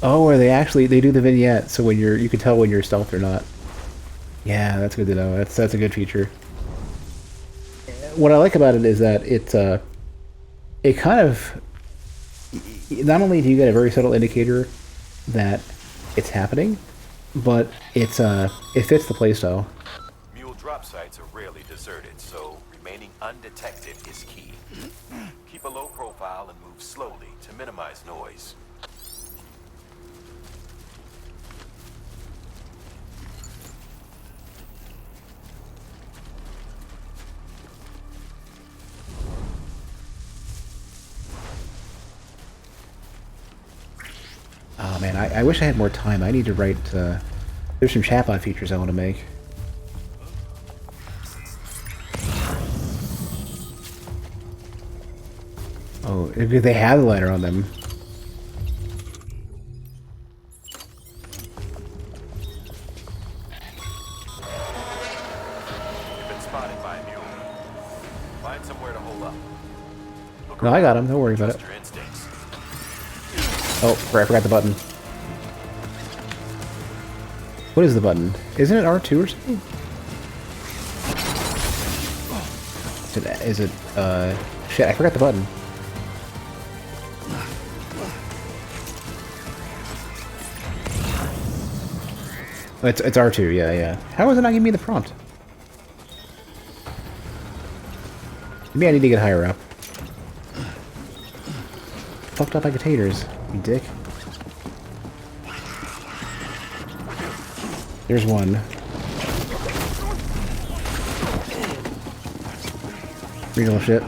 Oh, or they do the vignette, so when you can tell when you're stealth or not. Yeah, that's good to know. That's a good feature. What I like about it is that it kind of not only do you get a very subtle indicator that it's happening, but it fits the playstyle. Mule drop sites are rarely deserted, so remaining undetected is key. Keep a low profile and move slowly to minimize noise. Oh man, I wish I had more time. I need to write. There's some chatbot features I want to make. Oh, they have the lighter on them. You've been spotted by a mule. Find somewhere to hole up. Look No, I got around him. Don't worry and about it. trust your instincts. Oh, I forgot the button. What is the button? Isn't it R2 or something? Is it, shit, I forgot the button. Oh, it's R2, yeah, yeah. How is it not giving me the prompt? Maybe I need to get higher up. Fucked up like potatoes, you dick. There's one. Regional shit.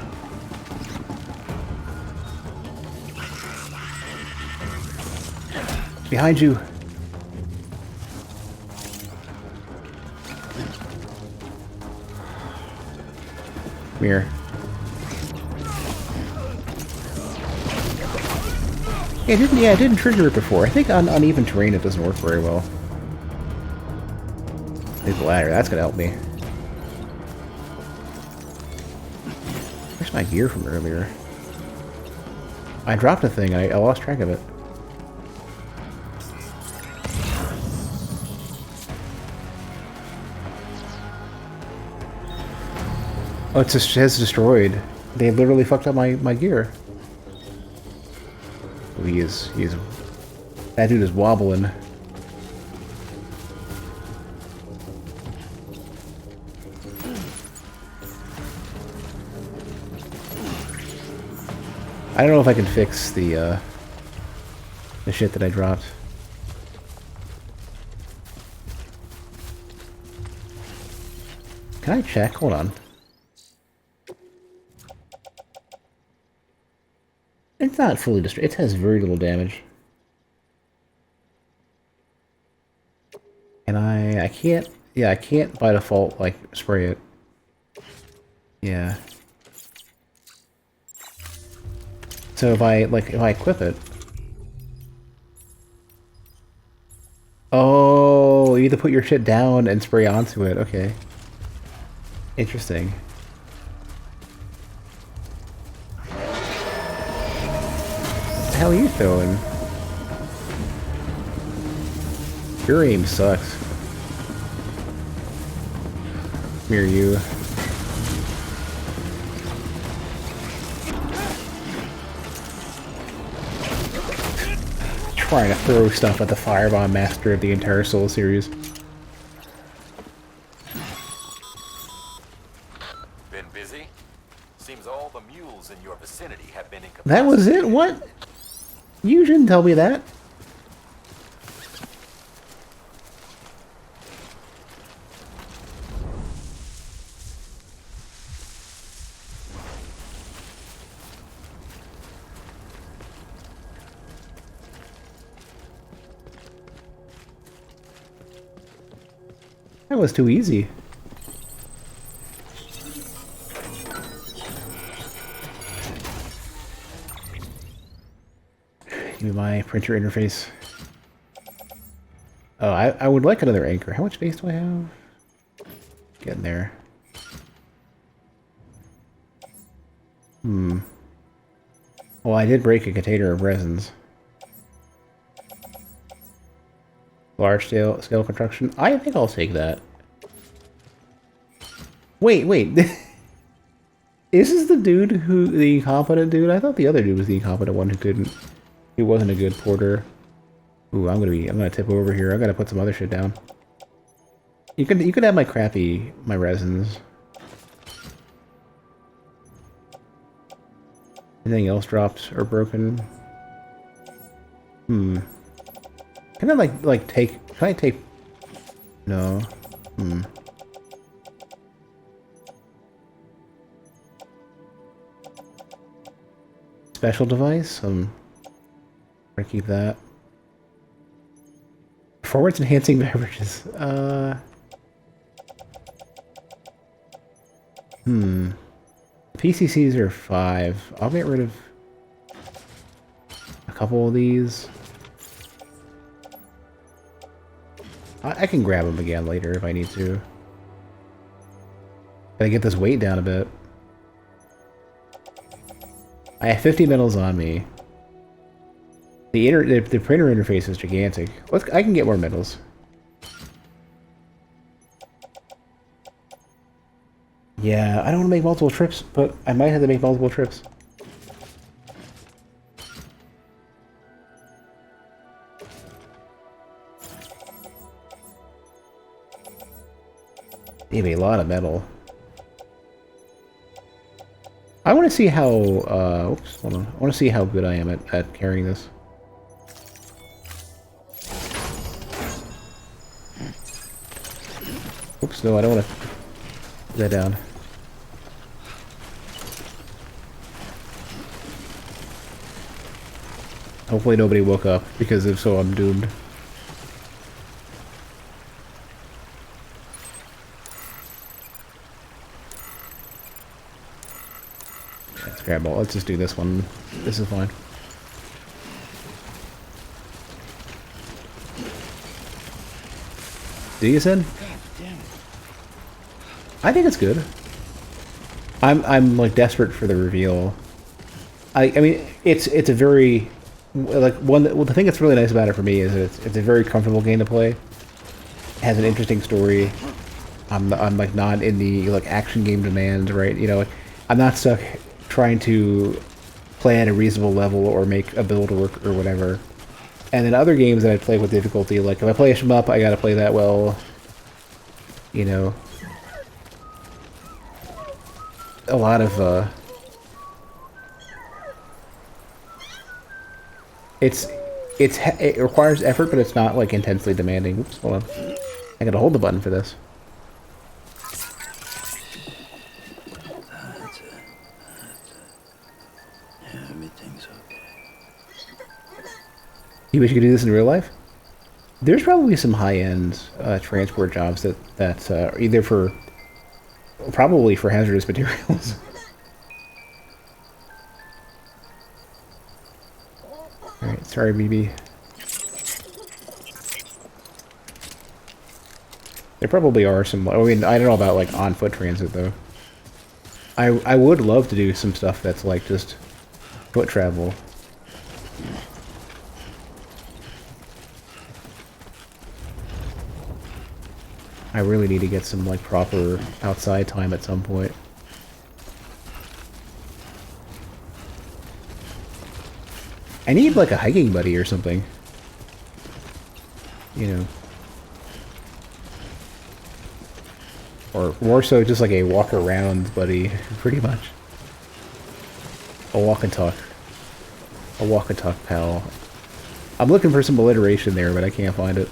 Behind you. Come here. Yeah, it didn't trigger it before. I think on uneven terrain it doesn't work very well. There's the ladder, that's gonna help me. Where's my gear from earlier? I dropped a thing, I lost track of it. Oh, it says destroyed. They literally fucked up my gear. Oh, he is, that dude is wobbling. I don't know if I can fix the shit that I dropped. Can I check? Hold on. It's not fully destroyed. It has very little damage. And I can't... Yeah, I can't by default, like, spray it. Yeah. So if I equip it... Oh, you either put your shit down and spray onto it. Okay. Interesting. What the hell are you throwing? Your aim sucks. Come here, you. Trying to throw stuff at the Firebomb Master of the entire Soul series. Been busy? Seems all the mules in your vicinity have been incapacitated. That was it? What? You didn't tell me that. That was too easy. Give me my printer interface. Oh, I would like another anchor. How much space do I have? Getting there. Well, I did break a container of resins. Large scale construction. I think I'll take that. Wait. Is this the dude the incompetent dude? I thought the other dude was the incompetent one who wasn't a good porter. Ooh, I'm gonna tip over here. I gotta put some other shit down. You could have my resins. Anything else dropped or broken? Can I like take? Can I take? No. Special device. I'm gonna keep that. Performance enhancing beverages. PCCs are 5. I'll get rid of a couple of these. I can grab them again later if I need to. Gotta get this weight down a bit. I have 50 metals on me. The printer interface is gigantic. I can get more metals. Yeah, I don't want to make multiple trips, but I might have to make multiple trips. They have a lot of metal. I want to see how, oops, hold on. I want to see how good I am at carrying this. Oops, no, I don't want to put that down. Hopefully nobody woke up, because if so, I'm doomed. Let's grab all. Let's just do this one. This is fine. Do you, Sid? I think it's good. I'm like desperate for the reveal. I mean it's a very like the thing that's really nice about it for me is that it's a very comfortable game to play. It has an interesting story. I'm like not in the like action game demands, right? You know, like, I'm not stuck trying to play at a reasonable level or make a build work or whatever. And then other games that I play with difficulty, like if I play a shmup, I gotta play that well. You know, a lot of it requires effort, but it's not like intensely demanding. Oops, hold on. I gotta hold the button for this. That's it. Yeah, everything's okay. You wish you could do this in real life? There's probably some high-end transport jobs that are either probably for hazardous materials. Alright, sorry, BB. There probably are some. I mean, I don't know about like on-foot transit though. I would love to do some stuff that's like just foot travel. I really need to get some like proper outside time at some point. I need like a hiking buddy or something. You know. Or more so just like a walk around buddy, pretty much. A walk and talk. A walk and talk pal. I'm looking for some alliteration there, but I can't find it.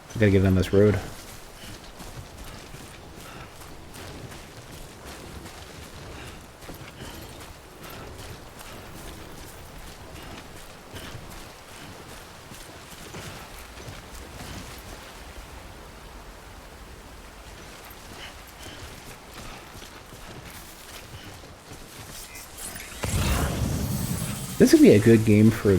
I gotta get on this road. This would be a good game for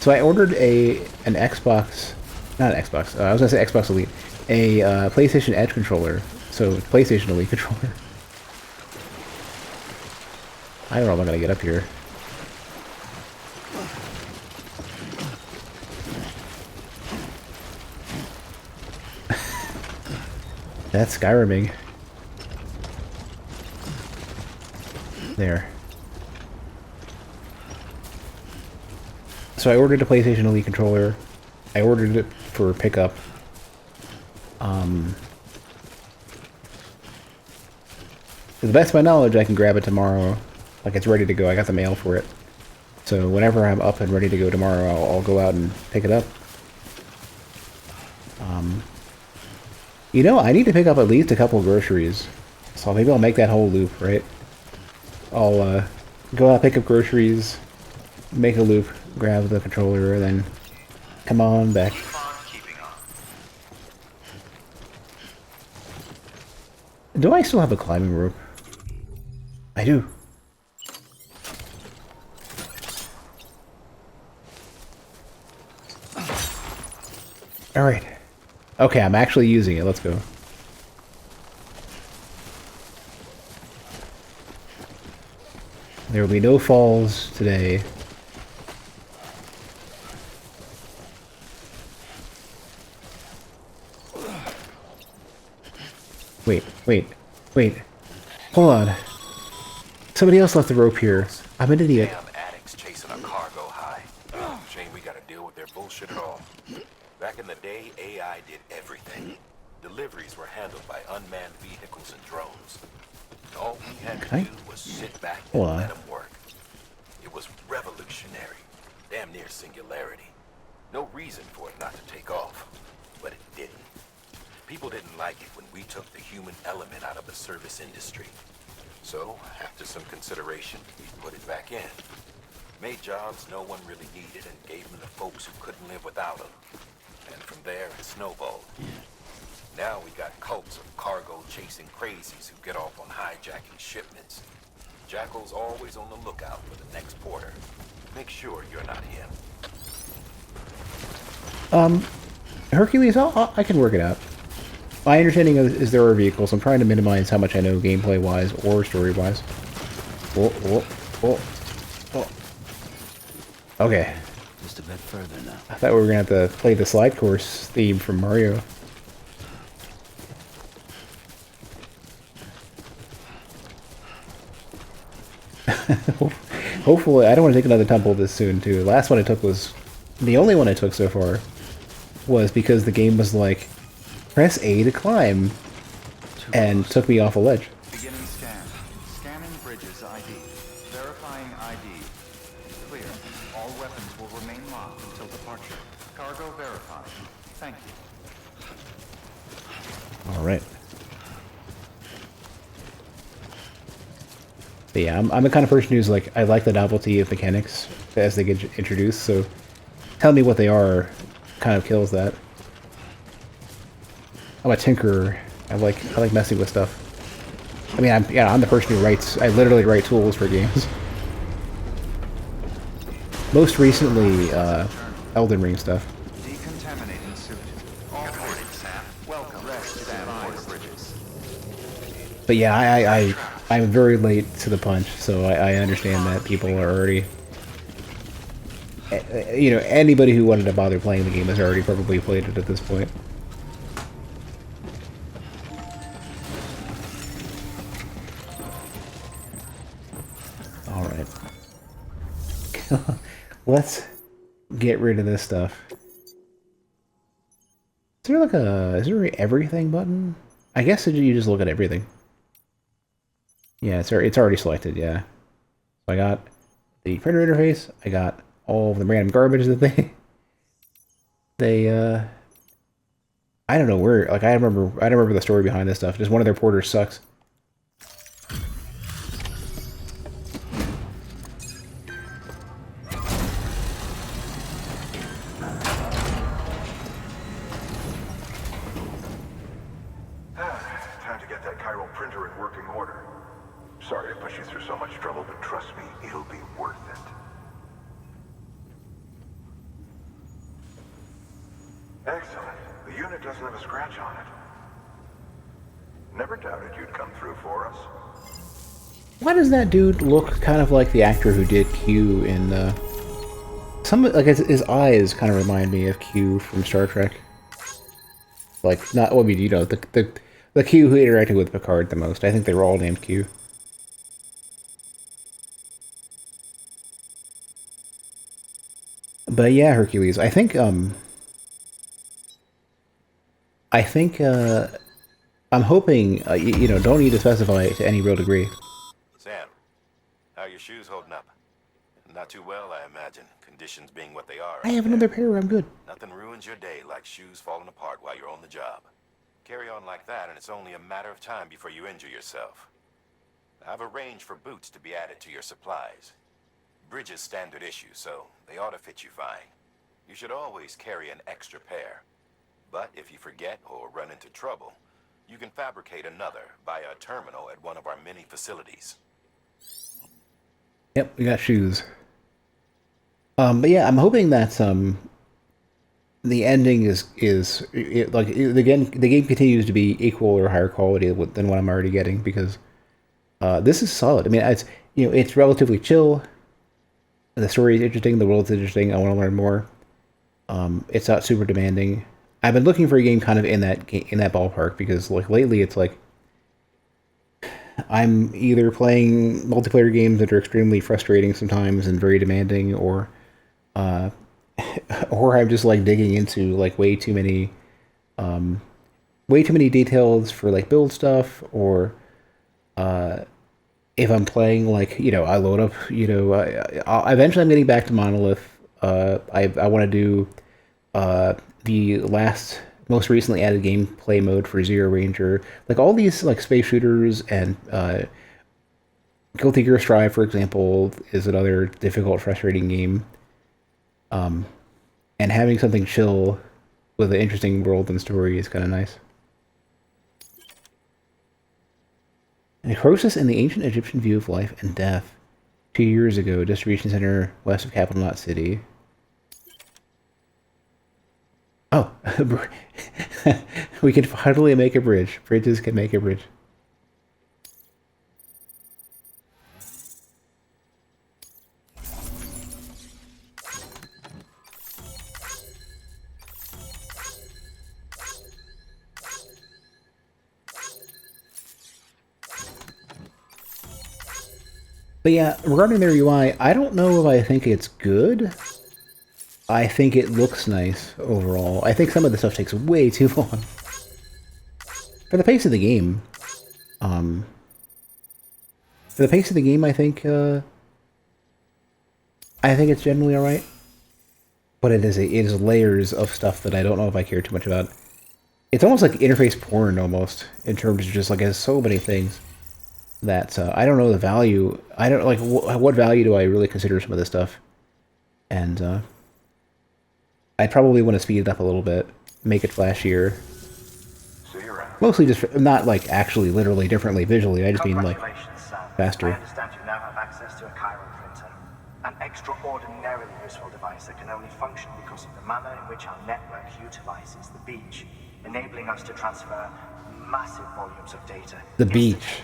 so I ordered an Xbox, not an Xbox, I was gonna say Xbox Elite, a PlayStation Edge controller, so PlayStation Elite controller. I don't know if I'm gonna get up here. That's Skyriming. There. So I ordered a PlayStation Elite controller. I ordered it for pickup. To the best of my knowledge, I can grab it tomorrow. Like, it's ready to go. I got the mail for it. So whenever I'm up and ready to go tomorrow, I'll go out and pick it up. You know, I need to pick up at least a couple groceries. So maybe I'll make that whole loop, right? I'll go out, pick up groceries, make a loop, grab the controller, and then come on back. Do I still have a climbing rope? I do. Alright. Okay, I'm actually using it. Let's go. There will be no falls today. Wait. Hold on. Somebody else left the rope here. I'm an idiot. Damn addicts chasing a cargo high. Shame we gotta deal with their bullshit at all. Back in the day, AI did everything. Deliveries were handled by unmanned vehicles and drones. All we had to do was sit back and let them work. It was revolutionary. Damn near singularity. No reason for it not to take off. But it didn't. People didn't like it when we took the human element out of the service industry. So, after some consideration, we put it back in. Made jobs no one really needed and gave them to folks who couldn't live without them. And from there, it snowballed. Now we got cults of cargo-chasing crazies who get off on hijacking shipments. Jackal's always on the lookout for the next porter. Make sure you're not him. Hercules, I can work it out. My understanding is there are vehicles. I'm trying to minimize how much I know gameplay-wise or story-wise. Okay. Just a bit further now. I thought we were going to have to play the slide course theme from Mario. Hopefully, I don't want to take another tumble this soon, too. The last one I took was... The only one I took so far was because the game was like, press A to climb, and took me off a ledge. Beginning scan. Scanning bridges ID. Verifying ID. Clear. All weapons will remain locked until departure. Cargo verified. Thank you. Alright. But yeah, I'm the kind of person who's like, I like the novelty of mechanics as they get introduced, so tell me what they are kind of kills that. I'm a tinkerer. I like messing with stuff. I mean, I'm the person who writes. I literally write tools for games. Most recently, Elden Ring stuff. Decontaminating suit. All reported, Sam. Welcome. Rest stand border bridges. But yeah, I'm very late to the punch, so I understand that people are already. You know, anybody who wanted to bother playing the game has already probably played it at this point. Alright. Let's get rid of this stuff. Is there like is there an everything button? I guess you just look at everything. Yeah, it's already selected, yeah. So I got the printer interface, I got all of the random garbage that they I don't know where, like I don't remember the story behind this stuff. Just one of their porters sucks. Time to get that chiral printer in working order. Sorry to push you through so much trouble, but trust me, it'll be worth it. Excellent. The unit doesn't have a scratch on it. Never doubted you'd come through for us. Why does that dude look kind of like the actor who did Q in some like his eyes kind of remind me of Q from Star Trek. Like not, well, I mean, you know, the the Q who interacted with Picard the most. I think they were all named Q. But yeah, Hercules. I think I'm hoping you know, don't need to specify to any real degree. Sam, how are your shoes holding up? Not too well, I imagine. Conditions being what they are. I have another pair. I'm good. Nothing ruins your day like shoes falling apart while you're on the job. Carry on like that, and it's only a matter of time before you injure yourself. I've arranged for boots to be added to your supplies. Bridges standard issue, so they ought to fit you fine. You should always carry an extra pair. But if you forget or run into trouble, you can fabricate another via a terminal at one of our many facilities. Yep, we got shoes. But yeah, I'm hoping that the ending the game continues to be equal or higher quality than what I'm already getting, because this is solid. I mean, it's relatively chill. The story is interesting. The world's interesting. I want to learn more. It's not super demanding. I've been looking for a game kind of in that ballpark, because like lately it's like I'm either playing multiplayer games that are extremely frustrating sometimes and very demanding, or I'm just like digging into like way too many details for like build stuff, or if I'm playing like, you know, I load up, you know, eventually I'm getting back to Monolith. I want to do the most recently added gameplay mode for Zero Ranger, like all these like space shooters, and Guilty Gear Strive, for example, is another difficult, frustrating game. And having something chill with an interesting world and story is kind of nice. Necrosis in the Ancient Egyptian View of Life and Death. 2 years ago, distribution center west of Capital Knot City. Oh, we can finally make a bridge. Bridges can make a bridge. But yeah, regarding their UI, I don't know if I think it's good. I think it looks nice overall. I think some of the stuff takes way too long. For the pace of the game, I think it's generally alright. But it is layers of stuff that I don't know if I care too much about. It's almost like interface porn, almost, in terms of just like, it has so many things that I don't know the value. I don't like what value do I really consider some of this stuff, and I probably want to speed it up a little bit, make it flashier. Mostly just not like actually, literally, differently visually. I just mean like faster. I understand you now have access to a chiral printer, an extraordinarily useful device that can only function because of the manner in which our network utilizes the beach, enabling us to transfer massive volumes of data. The beach.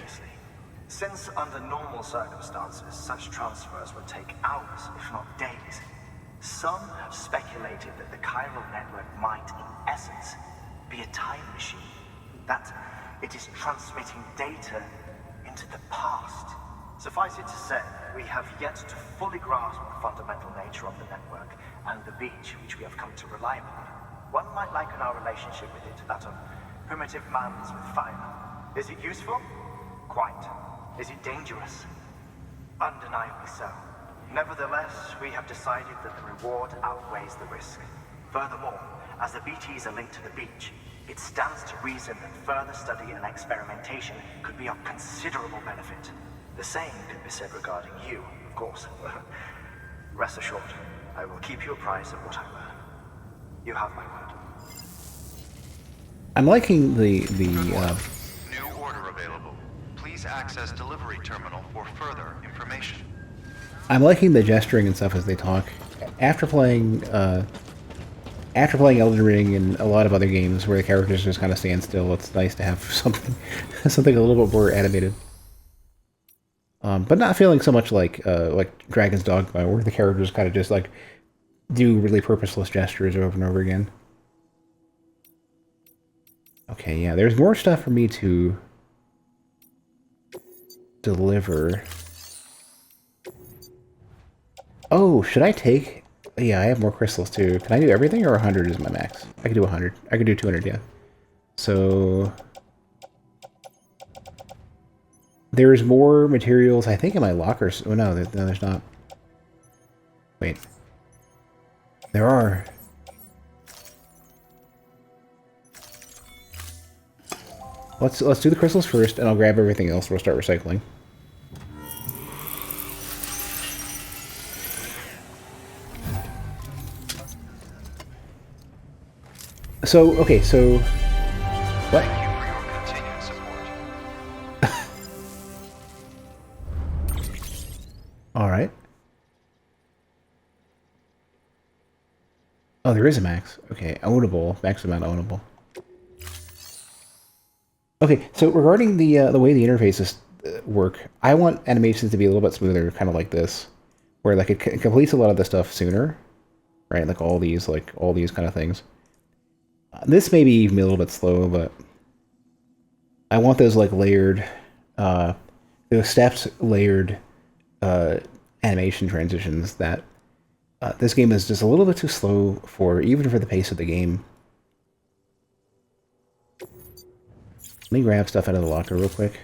Since under normal circumstances, such transfers would take hours, if not days, some have speculated that the chiral network might, in essence, be a time machine. That it is transmitting data into the past. Suffice it to say, we have yet to fully grasp the fundamental nature of the network and the beach which we have come to rely upon. One might liken our relationship with it to that of primitive mans with fire. Is it useful? Quite. Is it dangerous? Undeniably so. Nevertheless, we have decided that the reward outweighs the risk. Furthermore, as the BTs are linked to the beach, it stands to reason that further study and experimentation could be of considerable benefit. The same could be said regarding you, of course. Rest assured, I will keep you apprised of what I learn. You have my word. I'm liking the New order available. Please access delivery terminal for further information. I'm liking the gesturing and stuff as they talk. After playing Elden Ring and a lot of other games where the characters just kind of stand still, it's nice to have something a little bit more animated. But not feeling so much like Dragon's Dogma, where the characters kind of just like do really purposeless gestures over and over again. Okay, yeah, there's more stuff for me to deliver. Oh, should I take... Yeah, I have more crystals too. Can I do everything, or 100 is my max? I can do 100. I can do 200, yeah. So... There's more materials, I think, in my lockers. Oh, no, there's not. Wait. There are. Let's do the crystals first, and I'll grab everything else. We'll start recycling. So, okay, so... What? Thank you for your continued support. Alright. Oh, there is a max. Okay, ownable. Max amount ownable. Okay, so regarding the way the interfaces work, I want animations to be a little bit smoother, kind of like this, where like it completes a lot of the stuff sooner, right? Like all these kind of things. This may be even a little bit slow, but I want those like layered, those steps layered animation transitions that this game is just a little bit too slow for, even for the pace of the game. Let me grab stuff out of the locker real quick.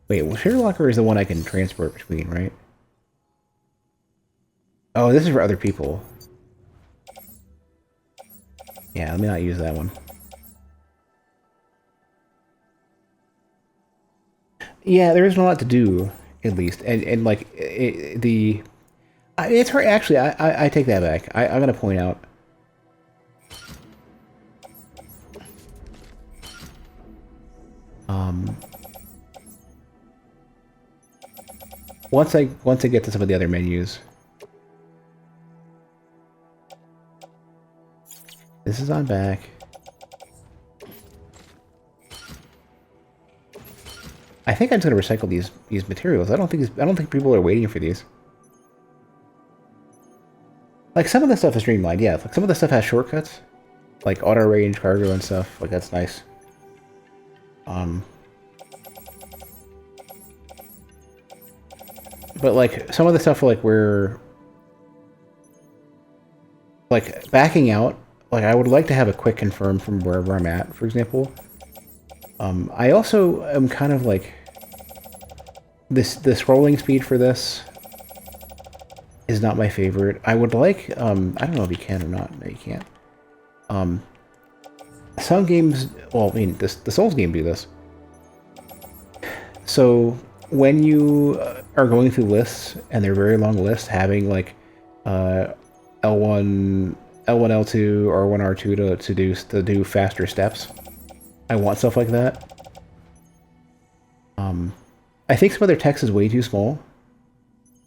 Wait, well, share locker is the one I can transport between, right? Oh, this is for other people. Yeah, let me not use that one. Yeah, there isn't a lot to do, at least, and like it's hard. Actually, I take that back. I'm gonna point out. Once I get to some of the other menus, this is on back. I think I'm just gonna recycle these materials. I don't think people are waiting for these. Like some of the stuff is streamlined, yeah. Like some of the stuff has shortcuts, like auto range cargo and stuff. Like that's nice. But like some of the stuff, like where, like backing out, like I would like to have a quick confirm from wherever I'm at, for example. I also am kind of like the scrolling speed for this is not my favorite. I would like I don't know if you can or not. No, you can't. Some games, well, I mean, the Souls game do this. So when you are going through lists and they're very long lists, having like L1, L2, R1, R2 to do faster steps. I want stuff like that. I think some of their text is way too small.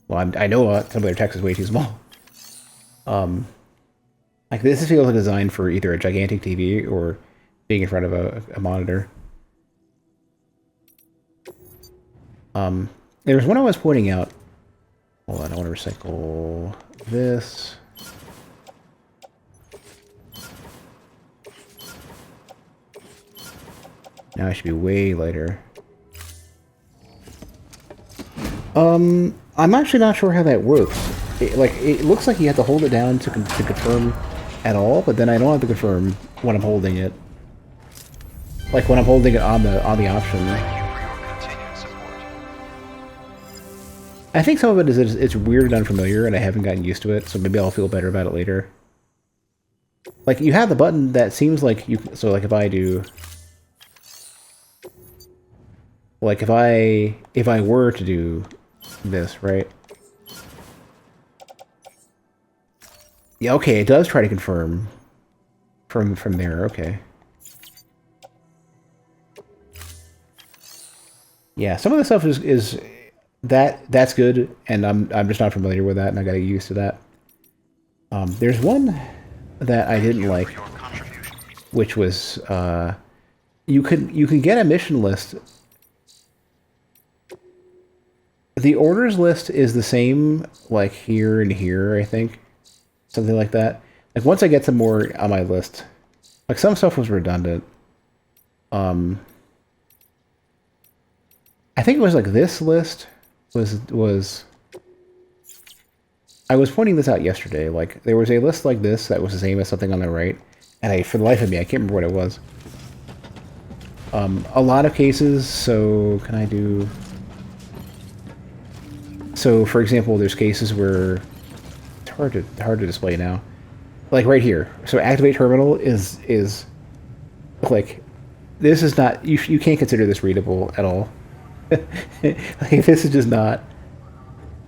Well, I know some of their text is way too small. Like this feels like designed for either a gigantic TV or being in front of a monitor. There's one I was pointing out. Hold on, I want to recycle this. Now I should be way lighter. I'm actually not sure how that works. It looks like you have to hold it down to confirm at all, but then I don't have to confirm when I'm holding it. Like when I'm holding it on the option. I think some of it is it's weird and unfamiliar, and I haven't gotten used to it, so maybe I'll feel better about it later. Like you have the button that seems like you. So like if I do. Like if I were to do this, right? Yeah, okay, it does try to confirm from there, okay. Yeah, some of the stuff is that's good, and I'm just not familiar with that, and I gotta get used to that. There's one that I didn't like, which was you can get a mission list. The orders list is the same, like, here and here, I think. Something like that. Like once I get some more on my list, like some stuff was redundant. I think it was like this list was. I was pointing this out yesterday. Like there was a list like this that was the same as something on the right, and for the life of me, I can't remember what it was. A lot of cases. So can I do? So for example, there's cases where it's hard to display now. Like right here. So activate terminal is like this is not you can't consider this readable at all. Like this is just not.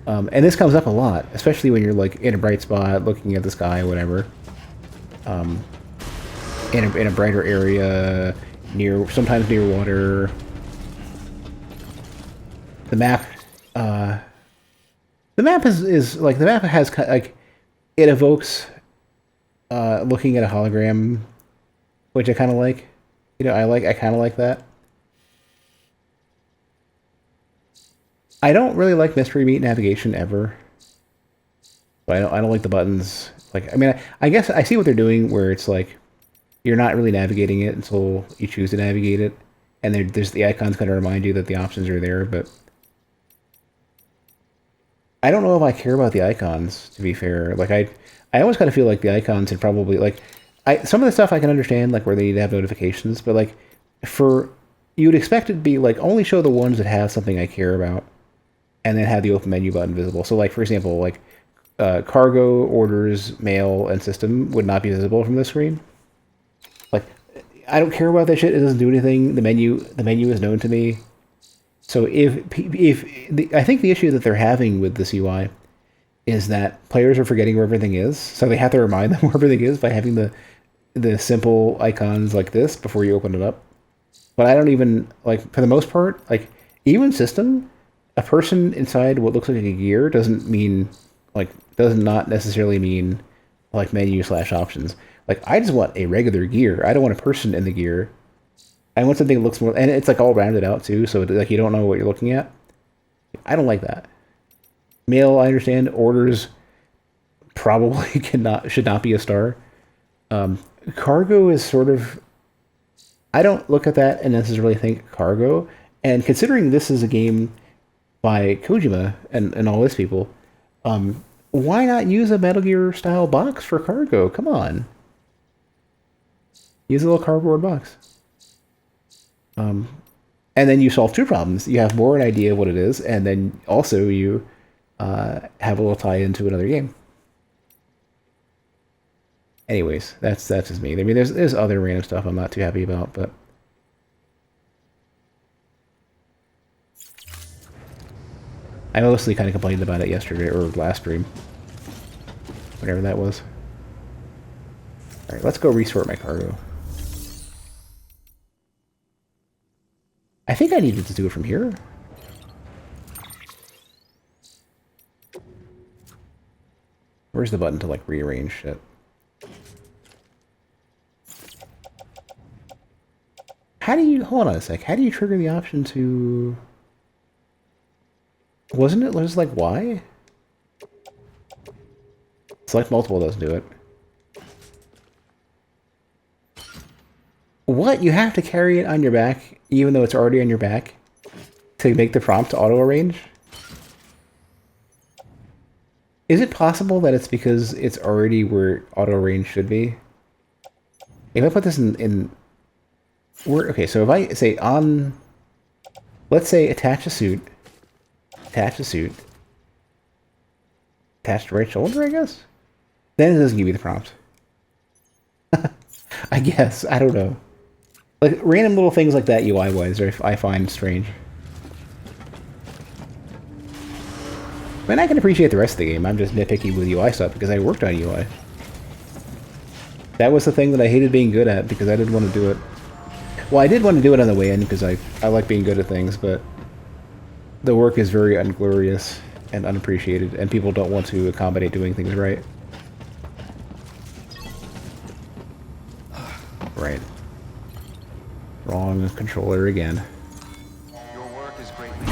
And this comes up a lot, especially when you're like in a bright spot, looking at the sky, whatever. In a brighter area, sometimes near water. The map is like the map has like it evokes looking at a hologram, which I kind of like. You know, I kind of like that. I don't really like mystery meat navigation ever. But I don't like the buttons. Like, I mean, I guess I see what they're doing, where it's like you're not really navigating it until you choose to navigate it, and there's the icons kind of remind you that the options are there. But I don't know if I care about the icons, to be fair. Like I always kind of feel like the icons should probably like some of the stuff I can understand, like where they need to have notifications, but like you'd expect it to be like only show the ones that have something I care about, and then have the open menu button visible. So like for example, like cargo, orders, mail, and system would not be visible from this screen. Like I don't care about that shit. It doesn't do anything. The menu is known to me. So I think the issue that they're having with this UI is that players are forgetting where everything is, so they have to remind them where everything is by having the simple icons like this before you open it up. But I don't even, like, for the most part, like, even system, a person inside what looks like a gear does not necessarily mean, like, menu/options. Like, I just want a regular gear. I don't want a person in the gear. I want something that looks more, and it's, like, all rounded out, too, so, like, you don't know what you're looking at. I don't like that. Mail, I understand. Orders probably should not be a star. Cargo is sort of... I don't look at that and necessarily think cargo. And considering this is a game by Kojima and all these people, why not use a Metal Gear style box for cargo? Come on. Use a little cardboard box. And then you solve two problems. You have more an idea of what it is, and then also you have a little tie into another game. Anyways, that's just me. I mean, there's other random stuff I'm not too happy about, but I mostly kind of complained about it yesterday or last stream, whatever that was. All right, let's go resort my cargo. I think I needed to do it from here. Where's the button to like rearrange shit? How do you, hold on a sec, how do you trigger the option to, wasn't it just like Y? Select multiple doesn't do it. What? You have to carry it on your back, even though it's already on your back, to make the prompt auto-arrange? Is it possible that it's because it's already where auto-arrange should be? If I put this in okay, so if I say on, let's say attach a suit, attach to right shoulder, I guess? Then it doesn't give you the prompt. I guess, I don't know. Like, random little things like that UI-wise I find strange. I mean, I can appreciate the rest of the game. I'm just nitpicky with UI stuff because I worked on UI. That was the thing that I hated being good at because I didn't want to do it. Well, I did want to do it on the way in because I like being good at things, but the work is very unglorious and unappreciated, and people don't want to accommodate doing things right. Right. Wrong controller again. Your work is greatly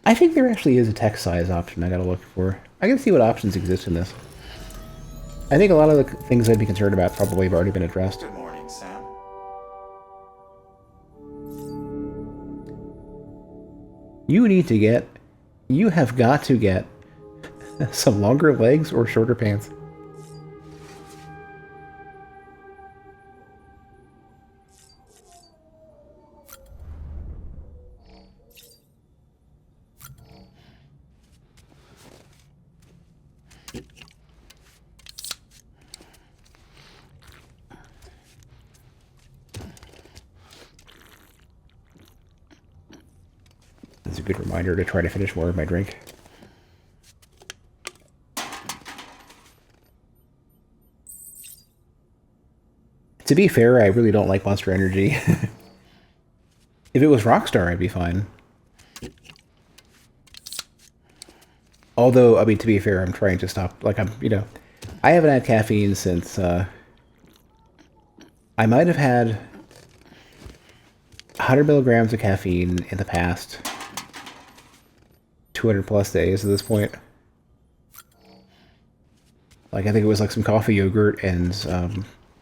I think there actually is a text size option I gotta look for. I gotta see what options exist in this. I think a lot of the things I'd be concerned about probably have already been addressed. Good morning, Sam. You have got to get some longer legs or shorter pants. It's a good reminder to try to finish more of my drink. To be fair, I really don't like Monster Energy. If it was Rockstar, I'd be fine. Although, I mean, to be fair, I'm trying to stop. Like, I haven't had caffeine since, I might have had 100 milligrams of caffeine in the past 200 plus days at this point. Like, I think it was like some coffee yogurt and,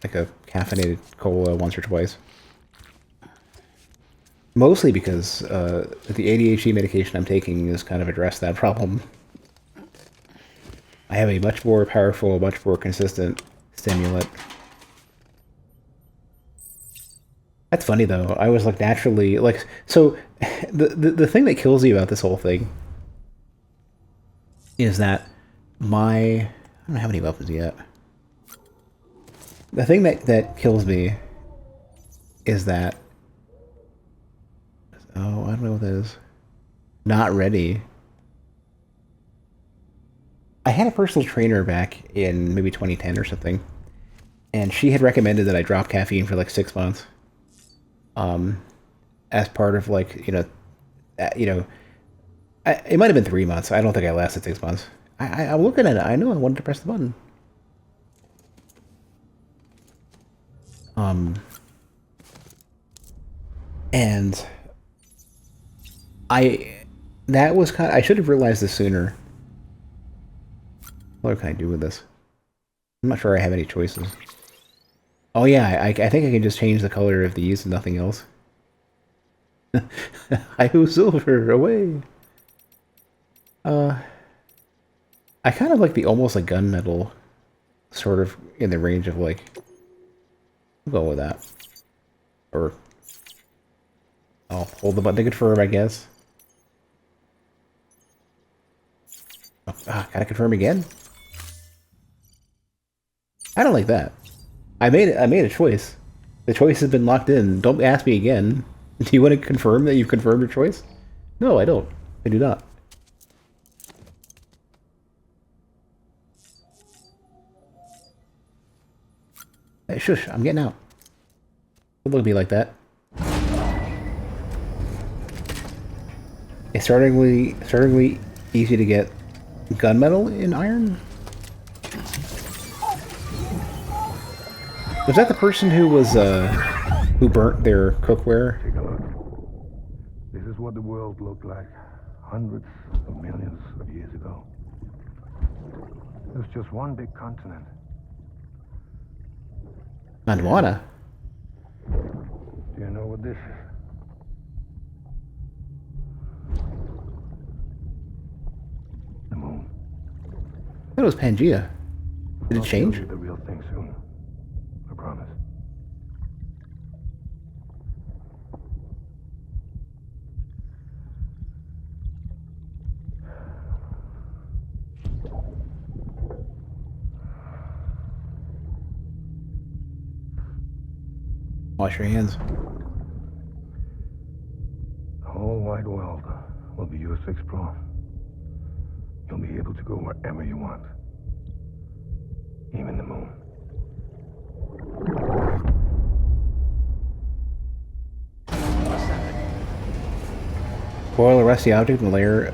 like a caffeinated cola once or twice. Mostly because the ADHD medication I'm taking has kind of addressed that problem. I have a much more powerful, much more consistent stimulant. That's funny though. I was like naturally like so. The thing that kills me about this whole thing is that I don't have any weapons yet. The thing that kills me is that, oh, I don't know what that is. Not ready. I had a personal trainer back in maybe 2010 or something, and she had recommended that I drop caffeine for like 6 months. As part of like, it might have been 3 months. I don't think I lasted 6 months. I'm looking at it. I know I wanted to press the button. And that was I should have realized this sooner. What can I do with this? I'm not sure I have any choices. Oh yeah, I think I can just change the color of these and nothing else. Hi-ho silver, away! I kind of like the almost like gunmetal, sort of in the range of like, I'll go with that. Or, I'll hold the button to confirm, I guess. Gotta confirm again? I don't like that. I made a choice. The choice has been locked in. Don't ask me again. Do you want to confirm that you've confirmed your choice? No, I don't. I do not. Hey, shush, I'm getting out. Don't look at me like that. It's startlingly easy to get gunmetal in iron? Was that the person who was, who burnt their cookware? Take a look. This is what the world looked like hundreds of millions of years ago. It was just one big continent. Gondwana? Do you know what this is? The moon. That was Pangea. Did it I'll change? show you the real thing soon. I promise. Wash your hands. The whole wide world will be yours to explore. You'll be able to go wherever you want. Even the moon. Boil a rusty object and layer.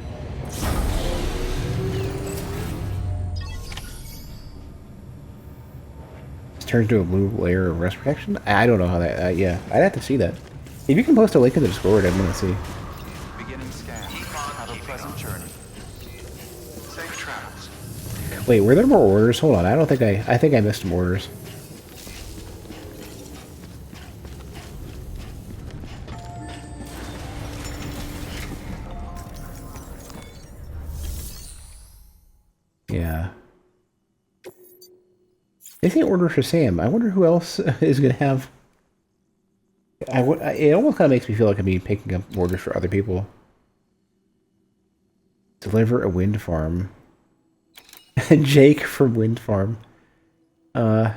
It turns to a blue layer of rust protection? I don't know how that. Yeah, I'd have to see that. If you can post a link in the Discord, I'd want to see. Beginning scan. Have a present Wait, were there more orders? Hold on, I don't think I think I missed some orders. Yeah. They say orders for Sam. I wonder who else is gonna have. It almost kind of makes me feel like I'm picking up orders for other people. Deliver a wind farm. Jake from Wind Farm. Got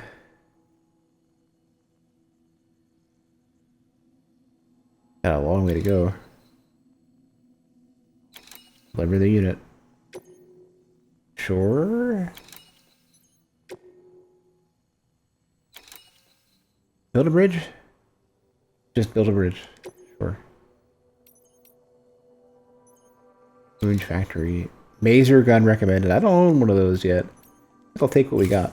a long way to go. Deliver the unit. Sure. Build a bridge? Just build a bridge. Sure. Moon Factory. Maser gun recommended. I don't own one of those yet. I'll take what we got.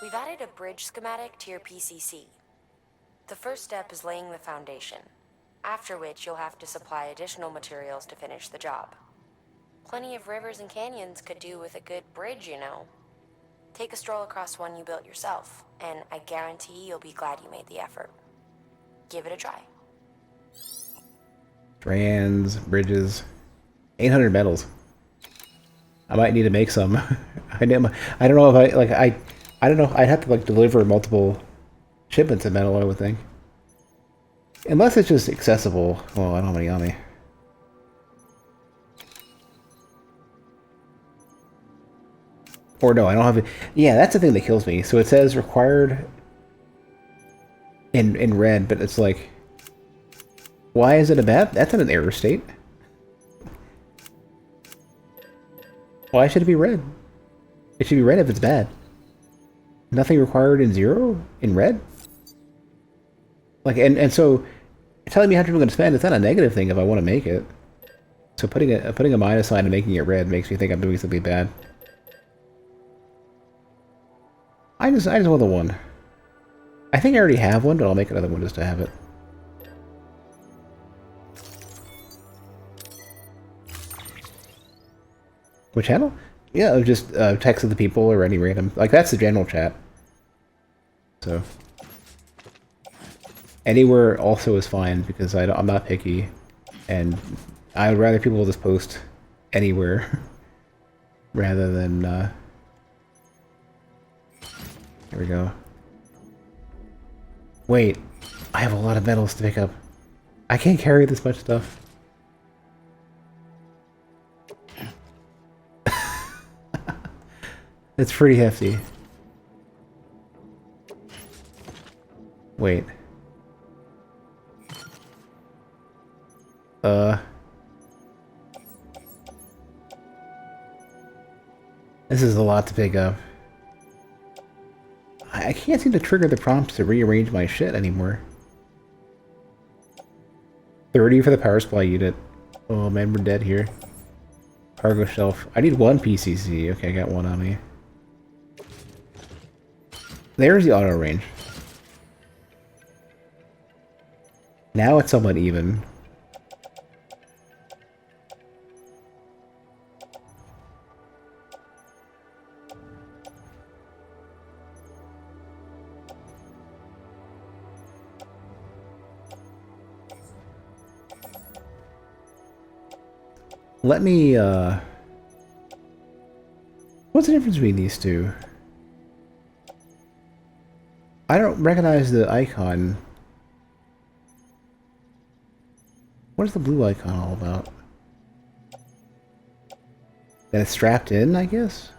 We've added a bridge schematic to your PCC. The first step is laying the foundation, after which you'll have to supply additional materials to finish the job. Plenty of rivers and canyons could do with a good bridge, you know. Take a stroll across one you built yourself, and I guarantee you'll be glad you made the effort. Give it a try. Strands, bridges, 800 metals. I might need to make some. I don't know if I don't know. I'd have to like deliver multiple shipments of metal, I would think. Unless it's just accessible. Well, I don't have any on me. Or no, I don't have it. Yeah, that's the thing that kills me. So it says required in red, but it's like, why is it a bad? That's in an error state. Why should it be red? It should be red if it's bad. Nothing required in 0 in red. Like and so telling me how much I'm going to spend, it's not a negative thing if I want to make it. So putting a minus sign and making it red makes me think I'm doing something bad. I just want the one. I think I already have one, but I'll make another one just to have it. What channel? Yeah, just text of the people or any random. Like, that's the general chat. So. Anywhere also is fine, because I'm not picky. And I would rather people just post anywhere. Rather than, There we go. Wait. I have a lot of metals to pick up. I can't carry this much stuff. It's pretty hefty. Wait. This is a lot to pick up. I can't seem to trigger the prompts to rearrange my shit anymore. 30 for the power supply unit. Oh man, we're dead here. Cargo shelf. I need one PCC. Okay, I got one on me. There's the auto range. Now it's somewhat even. Let me, what's the difference between these two? I don't recognize the icon. What is the blue icon all about? That it's strapped in, I guess?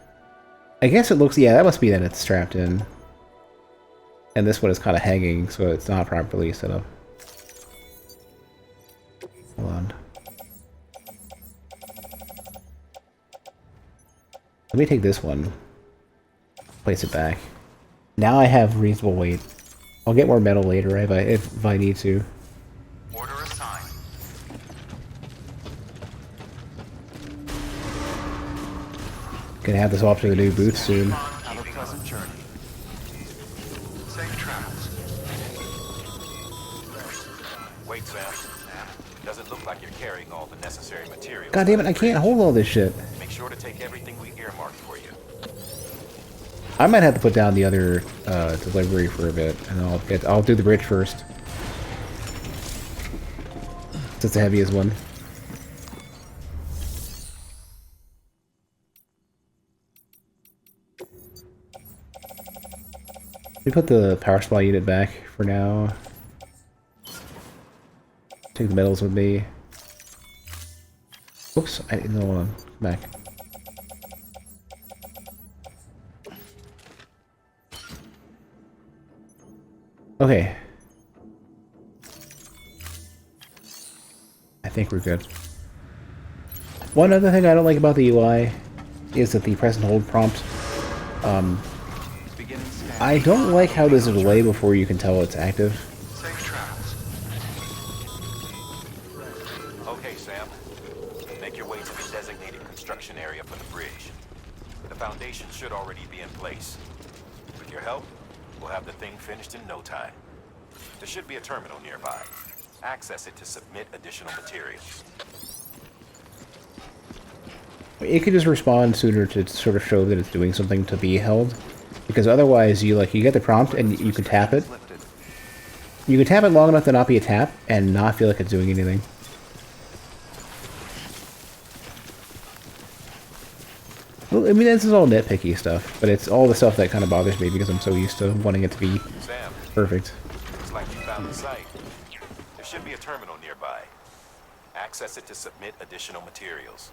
I guess it looks, yeah, that must be that it's strapped in. And this one is kind of hanging, so it's not properly set up. Hold on. Let me take this one. Place it back. Now I have reasonable weight. I'll get more metal later if I need to. Order assigned. Gonna have this off to the new booth soon. Have a pleasant journey. Safe travels. Wait, Sam. Doesn't look like you're carrying all the necessary materials. God damn it, I can't hold all this shit. Make sure to take everything earmarked for you. I might have to put down the other delivery for a bit, and I'll do the bridge first. It's the heaviest one. We put the power supply unit back for now. Take the metals with me. Oops, I didn't know. Back. Okay. I think we're good. One other thing I don't like about the UI is that the press and hold prompt. I don't like how there's a delay before you can tell it's active. Safe travels. Okay, Sam. Make your way to the designated construction area for the bridge. The foundation should already be in place. With your help, we'll have the thing finished in no time. There should be a terminal nearby. Access it to submit additional materials. It could just respond sooner to sort of show that it's doing something to be held, because otherwise you get the prompt and you can tap it. You can tap it long enough to not be a tap and not feel like it's doing anything. Well, I mean, this is all nitpicky stuff, but it's all the stuff that kind of bothers me because I'm so used to wanting it to be Sam, perfect. looks like you found the site. There should be a terminal nearby. Access it to submit additional materials.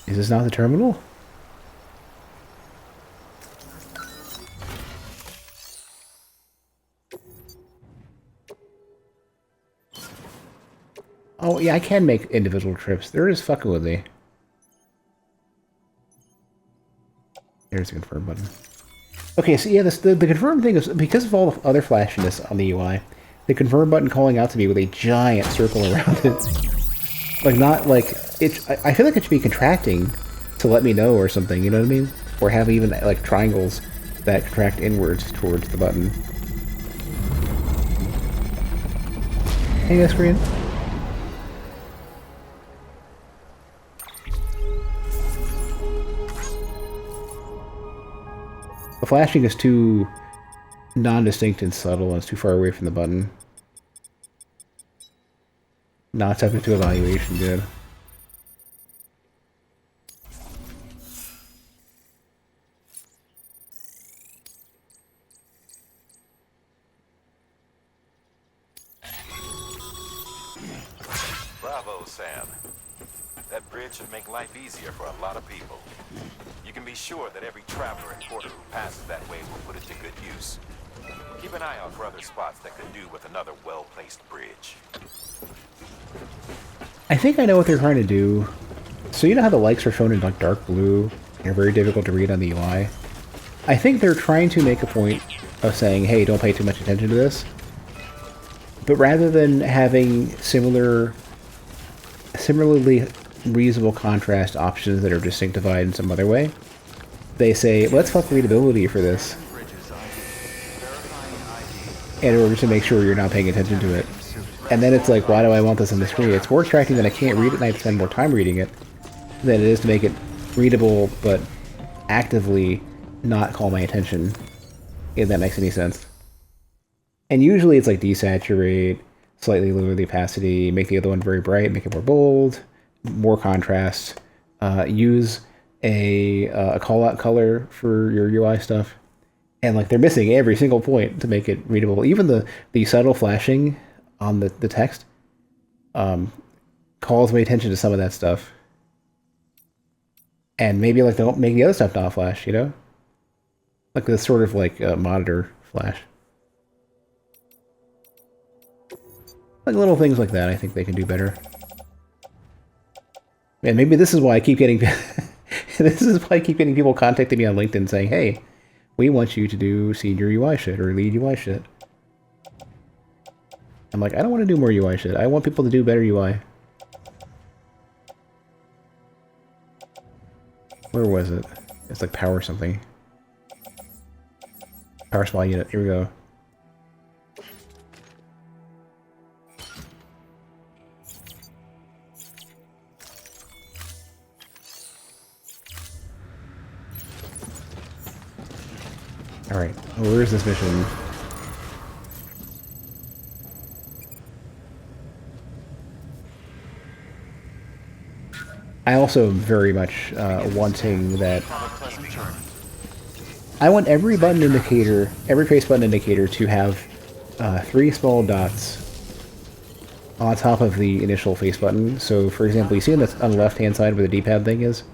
Is this not the terminal? Oh, yeah, I can make individual trips. They're just fucking with me. There's the confirm button. Okay, so yeah, the confirm thing is, because of all the other flashiness on the UI, the confirm button calling out to me with a giant circle around it. Like, not like... I feel like it should be contracting to let me know or something, you know what I mean? Or have even, like, triangles that contract inwards towards the button. Hey, screen. The flashing is too non-distinct and subtle, and it's too far away from the button. Not subject to evaluation, good. Bravo, Sam. That bridge should make life easier for a lot of people. You can be sure that every traveler and porter who passes that way will put it to good use. Keep an eye out for other spots that could do with another well-placed bridge. I think I know what they're trying to do. So you know how the lights are shown in like dark blue and are very difficult to read on the UI? I think they're trying to make a point of saying, hey, don't pay too much attention to this. But rather than having similarly reasonable contrast options that are distinctified in some other way, they say, let's fuck readability for this in order to make sure you're not paying attention to it. And then it's like, why do I want this on the screen? It's more distracting that I can't read it and I have to spend more time reading it than it is to make it readable but actively not call my attention, if that makes any sense. And usually it's like desaturate, slightly lower the opacity, make the other one very bright, make it more bold, more contrast, use a call-out color for your UI stuff. And like they're missing every single point to make it readable. Even the subtle flashing on the text calls my attention to some of that stuff. And maybe like don't make the other stuff not flash, you know? Like this sort of like monitor flash. Like little things like that I think they can do better. And maybe this is why I keep getting people contacting me on LinkedIn saying, hey, we want you to do senior UI shit or lead UI shit. I'm like, I don't want to do more UI shit. I want people to do better UI. Where was it? It's like power something. Power supply unit. Here we go. Alright, where is this mission? I also very much wanting that. Have a pleasant journey. I want every button indicator, every face button indicator to have 3 small dots on top of the initial face button. So, for example, you see on the left-hand side where the D-pad thing is?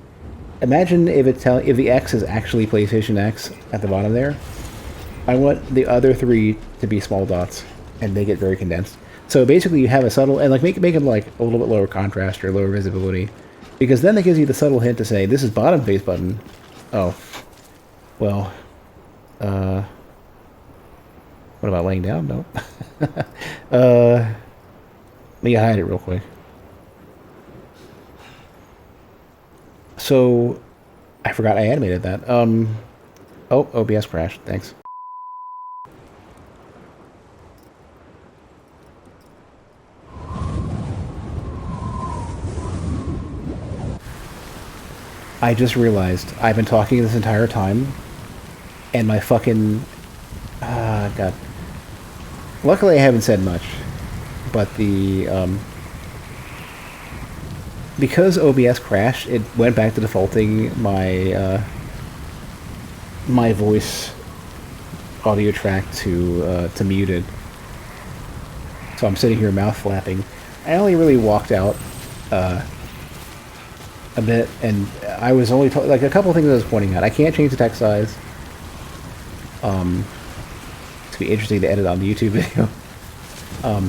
Imagine if if the X is actually PlayStation X at the bottom there. I want the other 3 to be small dots and make it very condensed. So basically you have a subtle, and like make them like a little bit lower contrast or lower visibility. Because then that gives you the subtle hint to say, this is bottom face button. Oh. Well. What about laying down? No. Let me hide it real quick. So, I forgot I animated that. Oh, OBS crashed. Thanks. I just realized I've been talking this entire time, and my fucking... God. Luckily I haven't said much, but the, because OBS crashed, it went back to defaulting my, my voice audio track to muted. So I'm sitting here mouth flapping. I only really walked out, a bit, and I was only like a couple things I was pointing out. I can't change the text size. It's gonna be interesting to edit on the YouTube video. I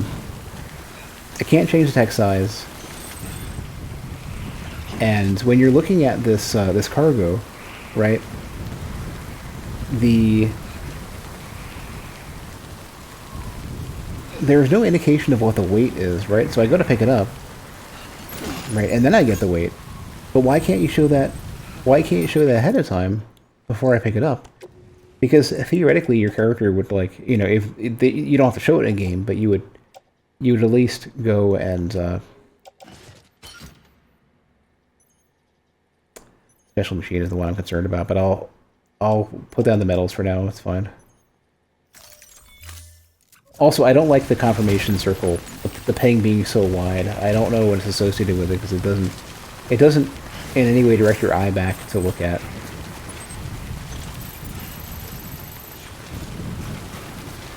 can't change the text size, and when you're looking at this this cargo, right? There's no indication of what the weight is, right? So I go to pick it up, right, and then I get the weight. But why can't you show that? Why can't you show that ahead of time before I pick it up? Because theoretically, your character would, like, you know, if you don't have to show it in game, but you would at least go and special machine is the one I'm concerned about. But I'll put down the medals for now. It's fine. Also, I don't like the confirmation circle, the ping being so wide. I don't know what it's associated with it because it doesn't in any way direct your eye back to look at.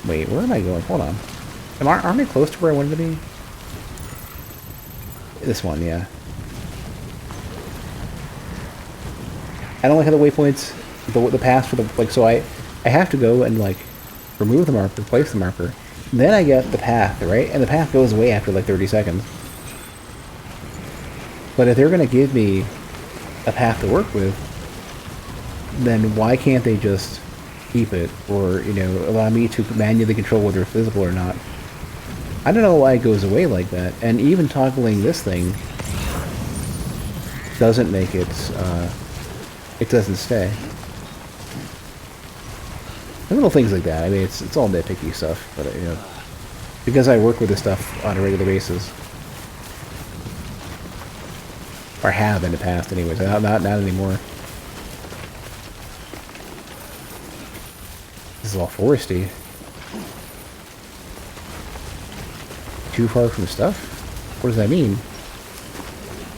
Wait, where am I going? Hold on. Aren't I close to where I wanted to be? This one, yeah. I don't like how the waypoints, the paths for the, like, so I have to go and, like, remove the marker, place the marker. Then I get the path, right? And the path goes away after, like, 30 seconds. But if they're going to give me a path to work with, then why can't they just keep it, or, you know, allow me to manually control whether it's visible or not? I don't know why it goes away like that, and even toggling this thing doesn't make it, it doesn't stay. Little things like that. I mean, it's all nitpicky stuff, but, you know, because I work with this stuff on a regular basis, or have in the past, anyways. Not anymore. This is all foresty. Too far from stuff? What does that mean?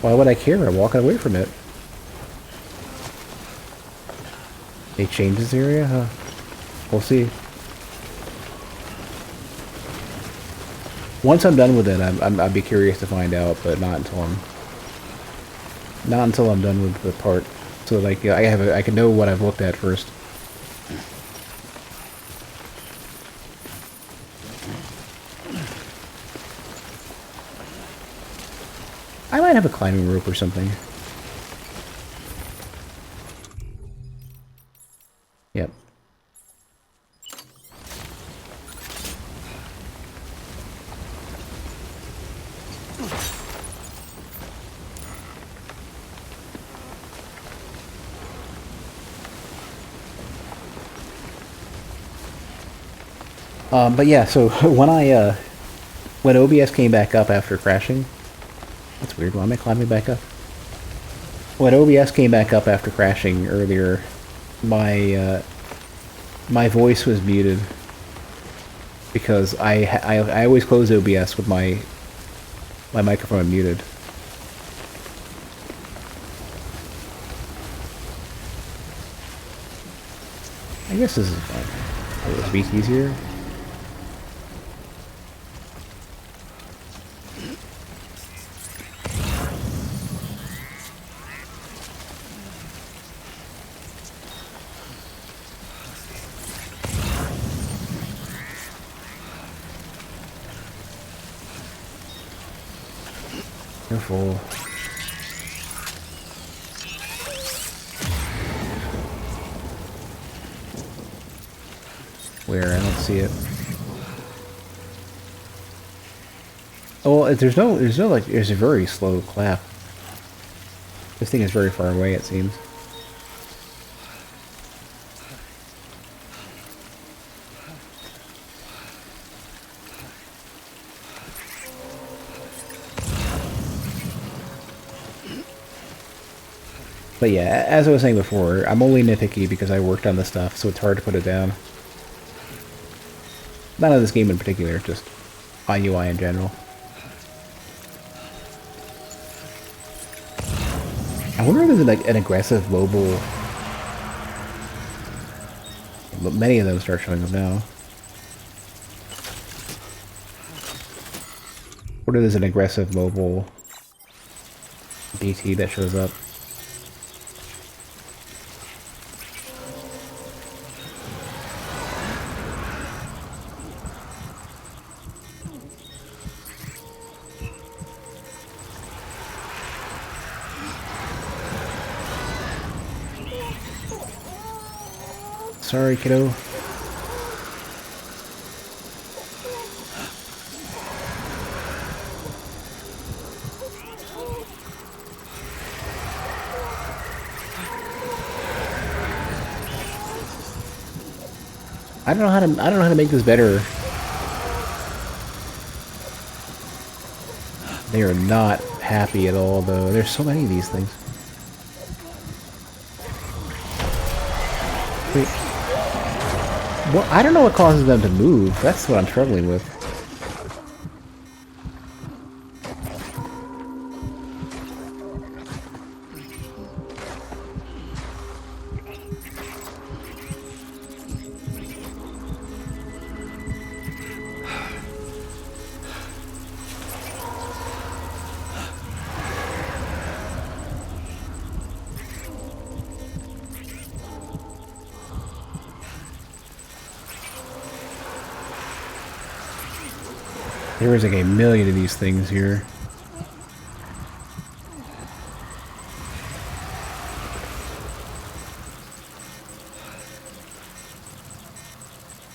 Why would I care? I'm walking away from it. They changed this area? Huh. We'll see. Once I'm done with it, I'd be curious to find out, but not until I'm done with the part. So, like, I can know what I've looked at first. I might have a climbing rope or something. Yep. But yeah, so when OBS came back up after crashing, that's weird. Why am I climbing back up? When OBS came back up after crashing earlier, my My voice was muted because I always close OBS with my microphone muted. I guess this is fine. This beat easier. Careful. Where? I don't see it. Oh, well, there's no like, there's a very slow clap. This thing is very far away, it seems. But yeah, as I was saying before, I'm only nitpicky because I worked on this stuff, so it's hard to put it down. Not on this game in particular, just on UI in general. I wonder if there's like an aggressive mobile... But many of them start showing up now. Or there's an aggressive mobile DT that shows up. Sorry, kiddo. I don't know how to make this better. They are not happy at all, though. There's so many of these things. Wait. Well, I don't know what causes them to move. That's what I'm struggling with. There is like a million of these things here.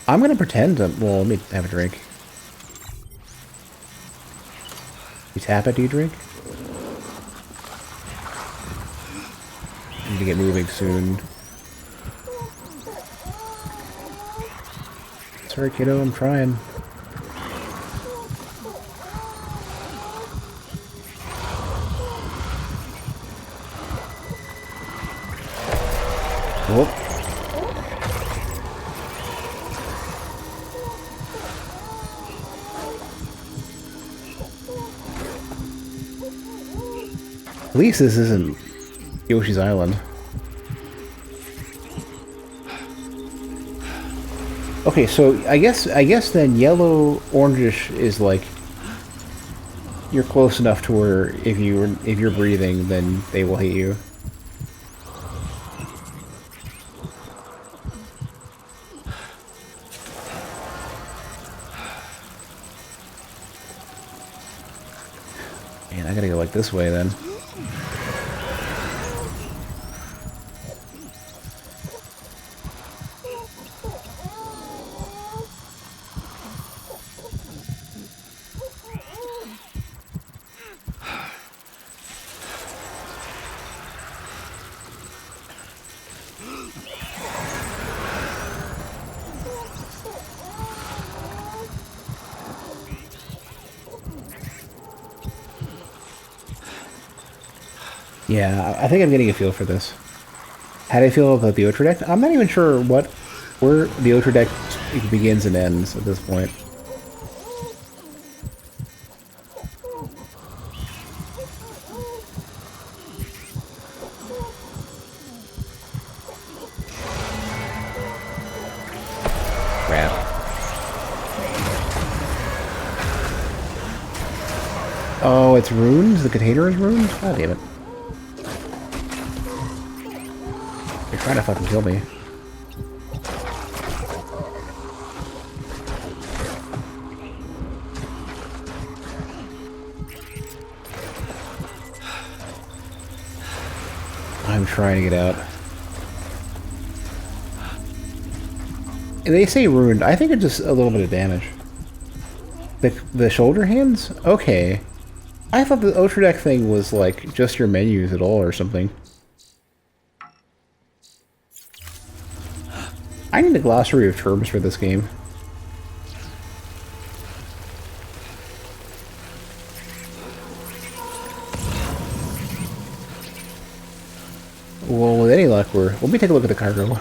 I'm gonna pretend to, well, let me have a drink. You tap it, do you drink? Need to get moving soon. Sorry, kiddo, I'm trying. Whoop. At least this isn't Yoshi's Island. Okay, so I guess then yellow orangish is like you're close enough to where if you're breathing, then they will hate you. Man, I gotta go like this way then. Yeah, I think I'm getting a feel for this. How do I feel about the Ultra deck? I'm not even sure what Where the Ultra deck begins and ends at this point. Crap. Oh, it's runes? The container is runes? God damn it. They're trying to fucking kill me. I'm trying to get out. And they say ruined. I think it's just a little bit of damage. The shoulder hands? Okay. I thought the Ultra deck thing was like just your menus at all or something. I need a glossary of terms for this game. Well, with any luck, let me take a look at the cargo.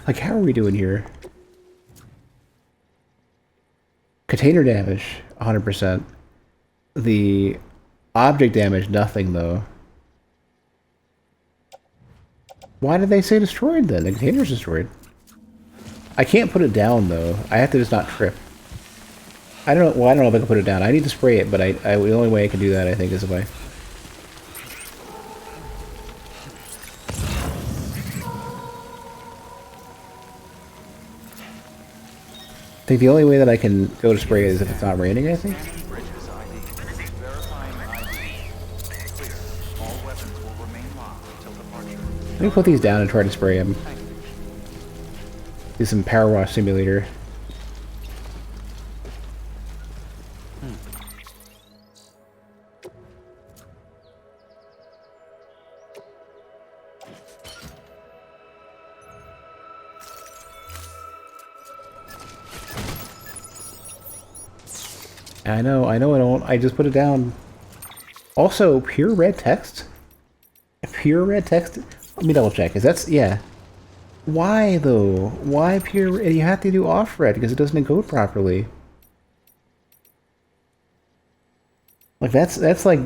Like, how are we doing here? Container damage, 100%. The object damage, nothing, though. Why did they say destroyed, then? The container's destroyed. I can't put it down, though. I have to just not trip. I don't know. Well, I don't know if I can put it down. I need to spray it, but the only way I can do that, I think, is if I... I think the only way that I can go to spray it is if it's not raining, I think. Bridges ID. Verifying ID. Clear. All weapons will remain locked until departure. Let me put these down and try to spray them. Do some power wash simulator. I know I don't. I just put it down. Also, pure red text? Pure red text? Let me double check. Is that... yeah. Why, though? Why pure... and you have to do off red because it doesn't encode properly. Like, that's like...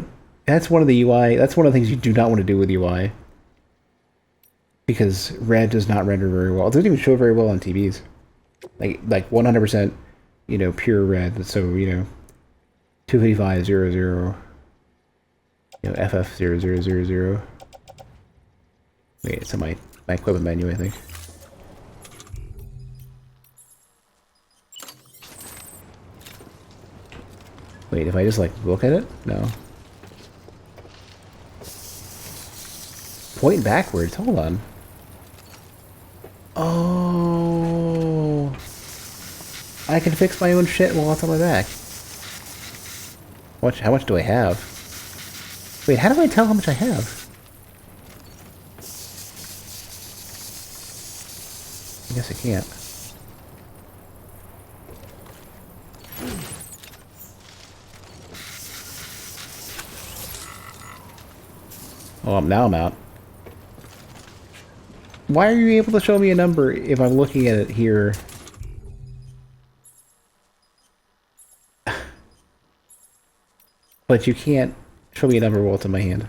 that's one of the UI... that's one of the things you do not want to do with UI. Because red does not render very well. It doesn't even show very well on TVs. Like 100%, you know, pure red. So, you know... 255.00, you know, FF0000. Wait, it's in my equipment menu, I think. Wait, if I just like look at it? No. Point backwards, hold on. Oh, I can fix my own shit while it's on my back. How much do I have? Wait, how do I tell how much I have? I guess I can't. Oh, now I'm out. Why are you able to show me a number if I'm looking at it here? But you can't show me a number while it's in my hand.